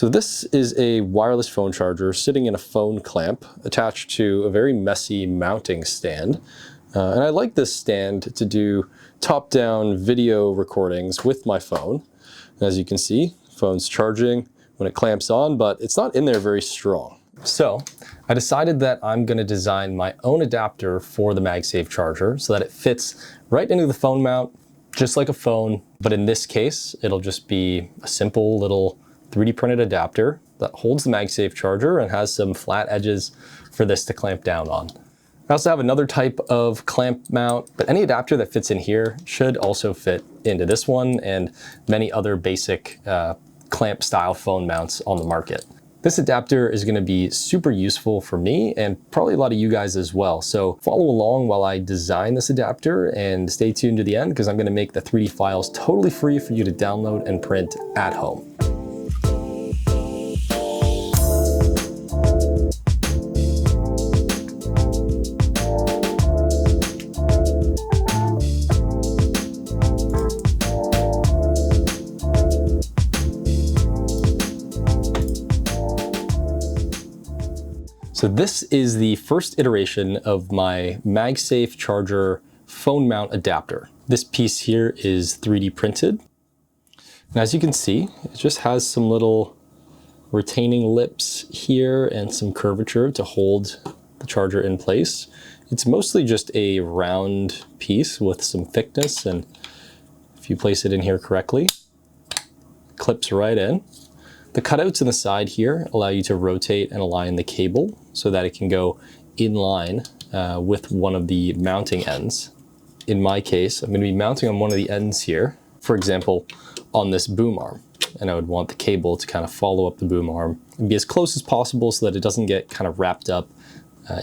So this is a wireless phone charger sitting in a phone clamp attached to a very messy mounting stand. And I like this stand to do top-down video recordings with my phone. As you can see, phone's charging when it clamps on, but it's not in there very strong. So I decided that I'm going to design my own adapter for the MagSafe charger so that it fits right into the phone mount, just like a phone. But in this case, it'll just be a simple little 3D printed adapter that holds the MagSafe charger and has some flat edges for this to clamp down on. I also have another type of clamp mount, but any adapter that fits in here should also fit into this one and many other basic clamp style phone mounts on the market. This adapter is going to be super useful for me and probably a lot of you guys as well. So follow along while I design this adapter and stay tuned to the end because I'm going to make the 3D files totally free for you to download and print at home. So this is the first iteration of my MagSafe charger phone mount adapter. This piece here is 3D printed. And as you can see, it just has some little retaining lips here and some curvature to hold the charger in place. It's mostly just a round piece with some thickness, and if you place it in here correctly, it clips right in. The cutouts in the side here allow you to rotate and align the cable so that it can go in line with one of the mounting ends. In my case, I'm going to be mounting on one of the ends here, for example, on this boom arm. And I would want the cable to kind of follow up the boom arm and be as close as possible so that it doesn't get kind of wrapped up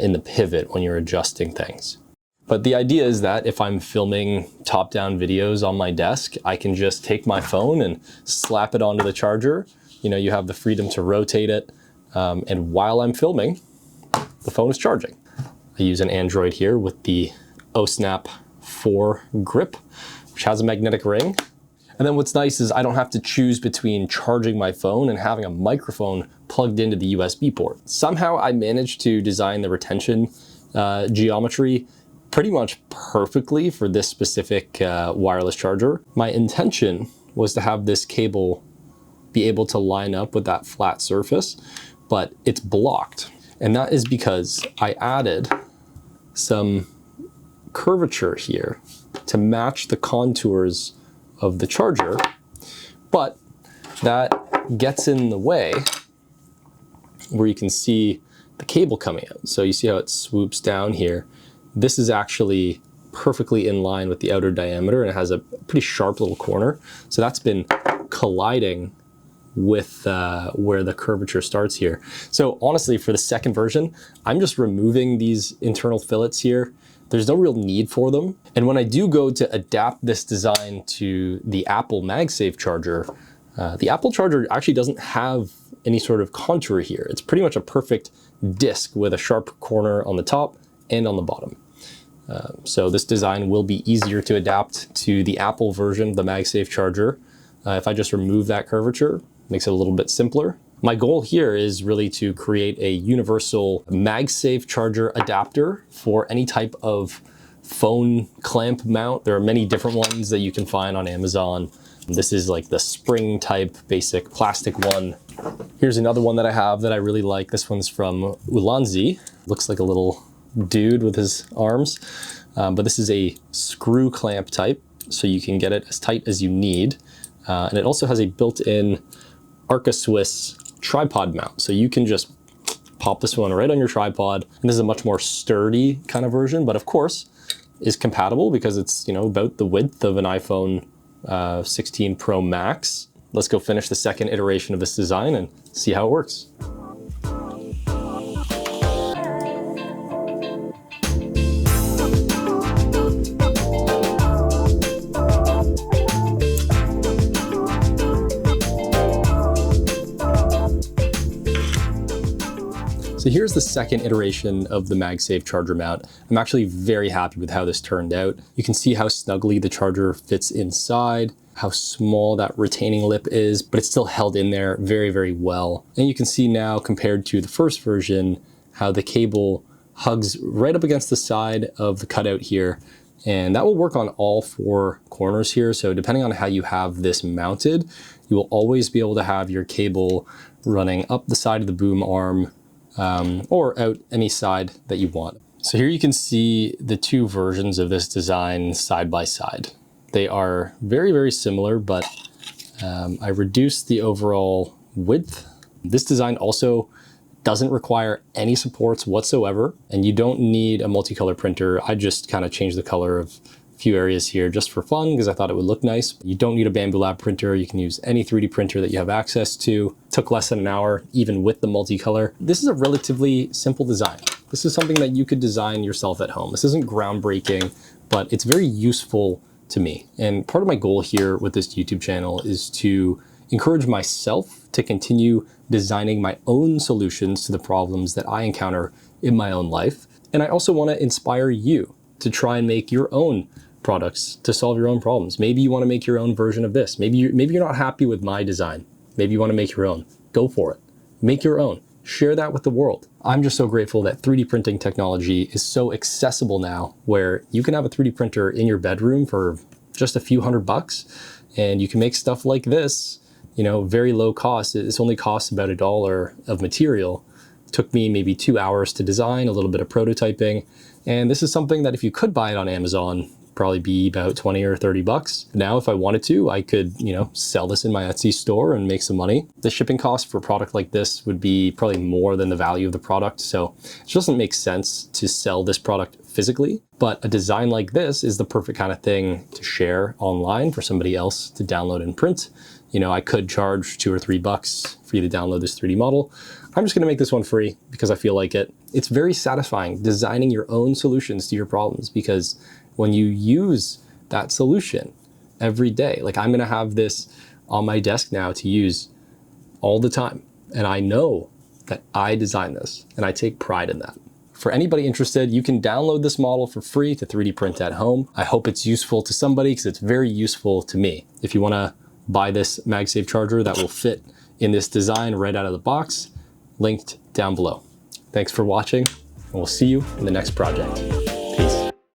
in the pivot when you're adjusting things. But the idea is that if I'm filming top-down videos on my desk, I can just take my phone and slap it onto the charger. You know, you have the freedom to rotate it, and while I'm filming, the phone is charging. I use an Android here with the OhSnap Grip, which has a magnetic ring. And then what's nice is I don't have to choose between charging my phone and having a microphone plugged into the USB port. Somehow I managed to design the retention geometry pretty much perfectly for this specific wireless charger. My intention was to have this cable be able to line up with that flat surface, but it's blocked. And that is because I added some curvature here to match the contours of the charger, but that gets in the way where you can see the cable coming out. So you see how it swoops down here. This is actually perfectly in line with the outer diameter and it has a pretty sharp little corner. So that's been colliding with where the curvature starts here. So honestly, for the second version, I'm just removing these internal fillets here. There's no real need for them. And when I do go to adapt this design to the Apple MagSafe charger, the Apple charger actually doesn't have any sort of contour here. It's pretty much a perfect disc with a sharp corner on the top and on the bottom. So this design will be easier to adapt to the Apple version of the MagSafe charger. If I just remove that curvature, makes it a little bit simpler. My goal here is really to create a universal MagSafe charger adapter for any type of phone clamp mount. There are many different ones that you can find on Amazon. This is like the spring type basic plastic one. Here's another one that I have that I really like. This one's from Ulanzi. Looks like a little dude with his arms. But this is a screw clamp type, so you can get it as tight as you need. And it also has a built-in Arca Swiss tripod mount. So you can just pop this one right on your tripod. And this is a much more sturdy kind of version, but of course is compatible because it's, you know, about the width of an iPhone 16 Pro Max. Let's go finish the second iteration of this design and see how it works. So here's the second iteration of the MagSafe charger mount. I'm actually very happy with how this turned out. You can see how snugly the charger fits inside, how small that retaining lip is, but it's still held in there very, very well. And you can see now, compared to the first version, how the cable hugs right up against the side of the cutout here. And that will work on all four corners here. So depending on how you have this mounted, you will always be able to have your cable running up the side of the boom arm or out any side that you want. So here you can see the two versions of this design side by side. They are very, very similar, but I reduced the overall width. This design also doesn't require any supports whatsoever, and you don't need a multicolor printer. I just kind of changed the color of a few areas here just for fun because I thought it would look nice. You don't need a Bambu Lab printer. You can use any 3D printer that you have access to. It took less than an hour, even with the multicolor. This is a relatively simple design. This is something that you could design yourself at home. This isn't groundbreaking, but it's very useful to me. And part of my goal here with this YouTube channel is to encourage myself to continue designing my own solutions to the problems that I encounter in my own life. And I also want to inspire you to try and make your own products to solve your own problems. Maybe you want to make your own version of this. Maybe you're not happy with my design. Maybe you want to make your own. Go for it. Make your own. Share that with the world. I'm just so grateful that 3D printing technology is so accessible now, where you can have a 3D printer in your bedroom for just a few $100 and you can make stuff like this, you know, very low cost. This only costs about $1 of material. It took me maybe 2 hours to design, a little bit of prototyping. And this is something that if you could buy it on Amazon, probably be about 20 or 30 bucks. Now, if I wanted to, I could, you know, sell this in my Etsy store and make some money. The shipping cost for a product like this would be probably more than the value of the product. So it just doesn't make sense to sell this product physically, but a design like this is the perfect kind of thing to share online for somebody else to download and print. You know, I could charge $2 or $3 for you to download this 3D model. I'm just gonna make this one free because I feel like it. It's very satisfying designing your own solutions to your problems, because when you use that solution every day, like I'm gonna have this on my desk now to use all the time. And I know that I designed this and I take pride in that. For anybody interested, you can download this model for free to 3D print at home. I hope it's useful to somebody because it's very useful to me. If you wanna buy this MagSafe charger that will fit in this design right out of the box, linked down below. Thanks for watching, and we'll see you in the next project.